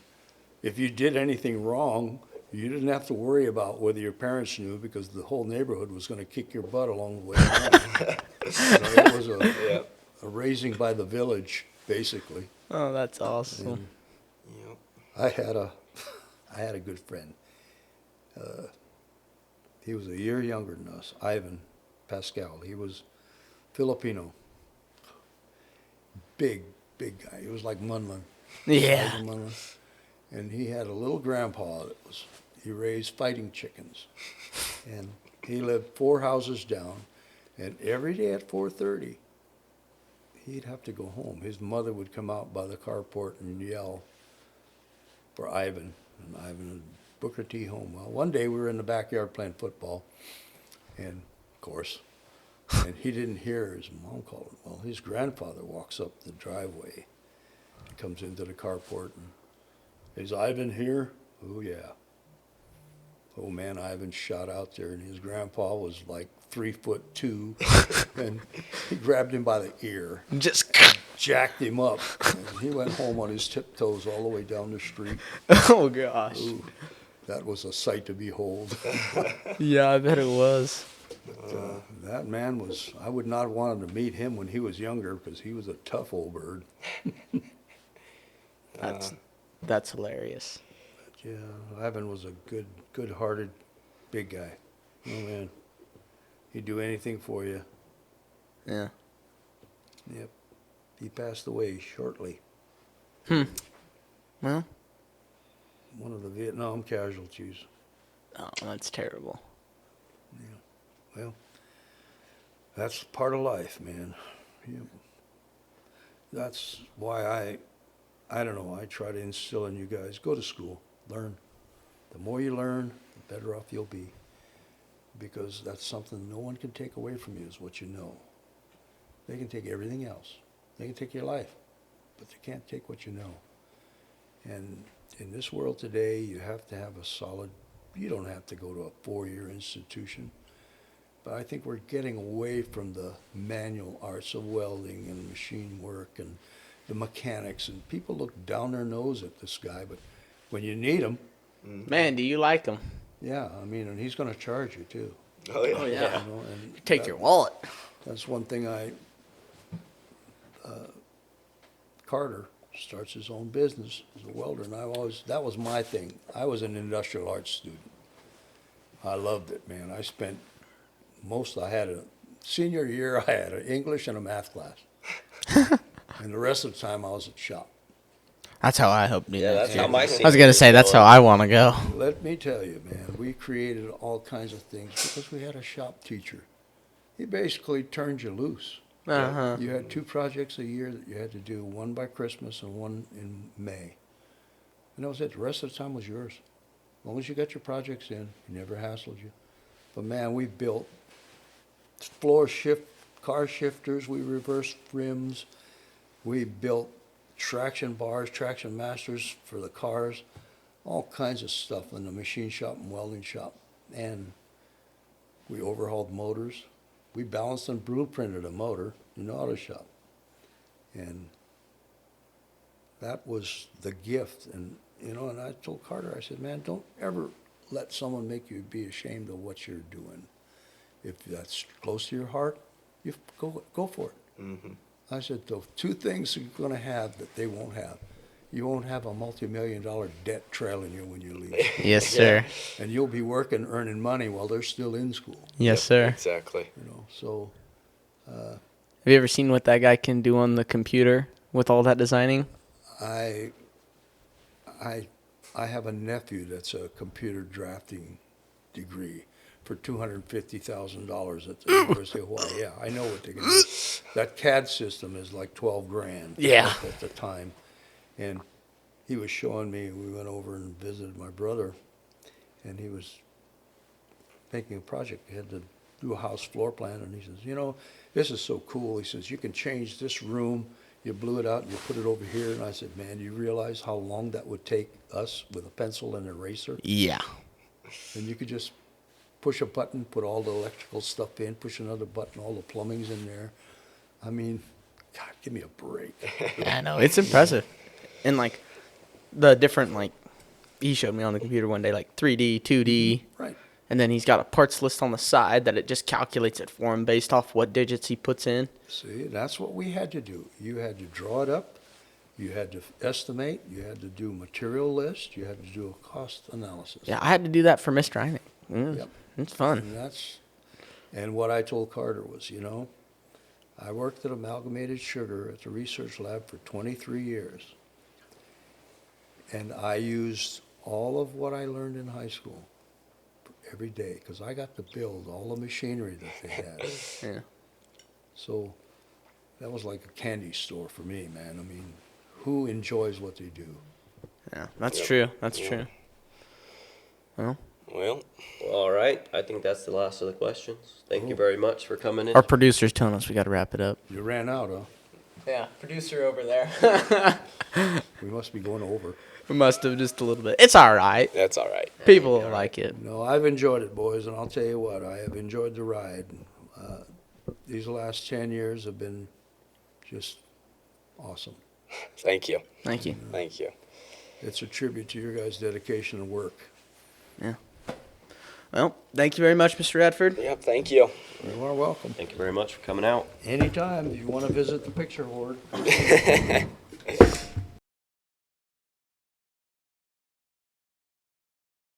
if you did anything wrong, you didn't have to worry about whether your parents knew because the whole neighborhood was going to kick your butt along the way around. It was a raising by the village, basically. Oh, that's awesome. And I had a good friend. He was a year younger than us, Ivan Pascal. He was Filipino. Big guy. He was like Munlin. Yeah. Ivan Munlin. And he had a little grandpa he raised fighting chickens. And he lived 4 houses down. And every day at 4:30, he'd have to go home. His mother would come out by the carport and yell for Ivan. And Ivan would book her tea home. Well, one day we were in the backyard playing football. And, of course, and he didn't hear his mom call him. Well, his grandfather walks up the driveway. Comes into the carport and, is Ivan here? Oh, yeah. Oh, man, Ivan shot out there, and his grandpa was like 3'2", and he grabbed him by the ear, Just, jacked him up, and he went home on his tiptoes all the way down the street. oh gosh. Ooh, that was a sight to behold. Yeah, I bet it was. But, that man was, I would not have wanted to meet him when he was younger because he was a tough old bird. That's hilarious. Yeah, Ivan was a good-hearted, big guy. Oh, man. He'd do anything for you. Yeah. Yep. He passed away shortly. Well. One of the Vietnam casualties. Oh, that's terrible. Yeah. Well, that's part of life, man. Yep. That's why I don't know, I try to instill in you guys, go to school, learn. The more you learn, the better off you'll be. Because that's something no one can take away from you is what you know. They can take everything else. They can take your life, but they can't take what you know. And in this world today, you have to have a solid, you don't have to go to a 4-year institution. But I think we're getting away from the manual arts of welding and machine work and the mechanics, and people look down their nose at this guy, but when you need him, Man, do you like them? yeah, I mean, and he's going to charge you too. Oh yeah. Oh, yeah. And Take your wallet. That's one thing Carter starts his own business as a welder, and that was my thing. I was an industrial arts student. I loved it, man. Senior year, I had an English and a math class. And the rest of the time, I was at shop. That's how I hope to do Yeah, that. that's how my I was going to say, that's how I want to go. Let me tell you, man, we created all kinds of things because we had a shop teacher. He basically turned you loose. Uh-huh. You had 2 projects a year that you had to do, one by Christmas and one in May. And that was it. The rest of the time was yours. As long as you got your projects in, he never hassled you. But man, we built car shifters, we reversed rims, we built traction bars, traction masters for the cars, all kinds of stuff in the machine shop and welding shop. And we overhauled motors. We balanced and blueprinted a motor in the auto shop. And that was the gift. And, and I told Carter, I said, man, don't ever let someone make you be ashamed of what you're doing. If that's close to your heart, you go for it. Mm-hmm. I said, the two things you're going to have that they won't have. You won't have a multi-million-dollar debt trailing you when you leave. Yes, sir. And you'll be working, earning money while they're still in school, Yes, sir. Exactly. So Have you ever seen what that guy can do on the computer with all that designing? I have a nephew that's a computer drafting degree for $250,000 at the University of Hawaii. Yeah, I know what they can do. That CAD system is like 12 grand Yeah. at the time. And he was showing me, we went over and visited my brother, and he was making a project. He had to do a house floor plan, and he says, this is so cool. He says, you can change this room. You blew it out and you put it over here. And I said, man, you realize how long that would take us with a pencil and eraser? Yeah. And you could just push a button, put all the electrical stuff in, push another button, all the plumbing's in there. I mean, God, give me a break. Yeah, I know. It's impressive. And, like, the different, like, he showed me on the computer one day, like 3D, 2D. Right. And then he's got a parts list on the side that it just calculates it for him based off what digits he puts in. See, that's what we had to do. You had to draw it up. You had to estimate. You had to do material list. You had to do a cost analysis. Yeah, I had to do that for Mr. Einig. Yep. It's fun. And what I told Carter was, I worked at Amalgamated Sugar at the research lab for 23 years. And I used all of what I learned in high school every day because I got to build all the machinery that they had. Yeah. So that was like a candy store for me, man. I mean, who enjoys what they do? Yeah, that's Yep. true. That's Yeah. true. Well, Well, All right. I think that's the last of the questions. Thank you very much for coming in. our producer's telling us we got to wrap it up. You ran out, huh? Yeah, producer over there. We must be going over. We must have just a little bit. It's all right. that's all right. People will like it. No, I've enjoyed it, boys, and I'll tell you what, I have enjoyed the ride. These last 10 years have been just awesome. Thank you. Thank you. Thank you. It's a tribute to your guys' dedication and work. Yeah. Well, thank you very much, Mr. Radford. Yep, thank you. You are welcome. Thank you very much for coming out. Anytime if you want to visit the picture hoard.